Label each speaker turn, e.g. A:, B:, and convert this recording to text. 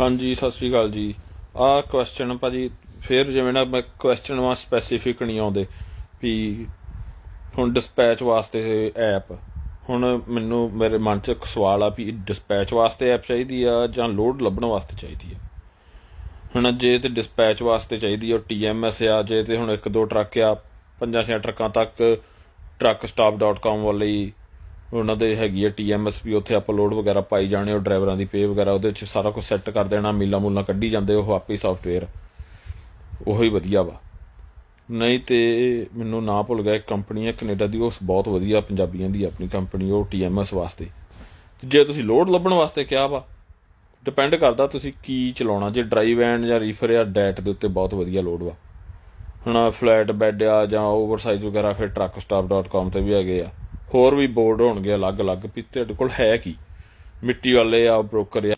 A: ਹਾਂਜੀ ਸਤਿ ਸ਼੍ਰੀ ਅਕਾਲ ਜੀ। ਆਹ ਕੁਐਸਚਨ ਭਾਜੀ ਫਿਰ ਜਿਵੇਂ ਨਾ ਮੈਂ ਕੁਐਸਚਨ ਵਾ ਸਪੈਸੀਫਿਕ ਨਹੀਂ ਆਉਂਦੇ ਵੀ ਹੁਣ ਡਿਸਪੈਚ ਵਾਸਤੇ ਐਪ। ਹੁਣ ਮੈਨੂੰ ਮੇਰੇ ਮਨ 'ਚ ਇੱਕ ਸਵਾਲ ਆ ਵੀ ਡਿਸਪੈਚ ਵਾਸਤੇ ਐਪ ਚਾਹੀਦੀ ਆ ਜਾਂ ਲੋਡ ਲੱਭਣ ਵਾਸਤੇ ਚਾਹੀਦੀ ਆ। ਹੁਣ ਜੇ ਤੇ ਡਿਸਪੈਚ ਵਾਸਤੇ ਚਾਹੀਦੀ ਆ ਉਹ TMS ਆ। ਜੇ ਤੇ ਹੁਣ ਇੱਕ ਦੋ ਟਰੱਕ ਆ 5-6 ਟਰੱਕਾਂ ਤੱਕ truckstop.com ਵਾਲੇ ਉਹਨਾਂ ਦੇ ਹੈਗੀ ਆ TMS ਵੀ। ਉੱਥੇ ਆਪਾਂ ਲੋਡ ਵਗੈਰਾ ਪਾਈ ਜਾਣੇ, ਉਹ ਡਰਾਈਵਰਾਂ ਦੀ ਪੇ ਵਗੈਰਾ ਉਹਦੇ 'ਚ ਸਾਰਾ ਕੁਛ ਸੈੱਟ ਕਰ ਦੇਣਾ, ਮੀਲਾਂ ਮੂਲਾਂ ਕੱਢੀ ਜਾਂਦੇ ਉਹ ਆਪੇ ਸਾਫਟਵੇਅਰ। ਉਹੀ ਵਧੀਆ ਵਾ। ਨਹੀਂ ਤੇ ਮੈਨੂੰ ਨਾ ਭੁੱਲ ਗਿਆ, ਇੱਕ ਕੰਪਨੀ ਹੈ ਕੈਨੇਡਾ ਦੀ, ਉਹ ਬਹੁਤ ਵਧੀਆ ਪੰਜਾਬੀਆਂ ਦੀ ਆਪਣੀ ਕੰਪਨੀ, ਉਹ TMS ਵਾਸਤੇ। ਜੇ ਤੁਸੀਂ ਲੋਡ ਲੱਭਣ ਵਾਸਤੇ ਕਿਹਾ ਵਾ, ਡਿਪੈਂਡ ਕਰਦਾ ਤੁਸੀਂ ਕੀ ਚਲਾਉਣਾ। ਜੇ ਡਰਾਈਵ ਐਂਡ ਜਾਂ ਰੀਫਰ ਜਾਂ ਡੈਟ ਦੇ ਉੱਤੇ ਬਹੁਤ ਵਧੀਆ ਲੋਡ ਵਾ। ਹੁਣ ਫਲੈਟ ਬੈੱਡ ਆ ਜਾਂ ਓਵਰਸਾਈਜ਼ ਵਗੈਰਾ ਫਿਰ truckstop.com 'ਤੇ ਵੀ ਹੈਗੇ ਆ। ਹੋਰ ਵੀ ਬੋਰਡ ਹੋਣਗੇ ਅਲੱਗ ਅਲੱਗ ਵੀ ਤੁਹਾਡੇ ਕੋਲ ਹੈ ਕੀ। ਮਿੱਟੀ ਵਾਲੇ ਆ, ਬ੍ਰੋਕਰ ਆ।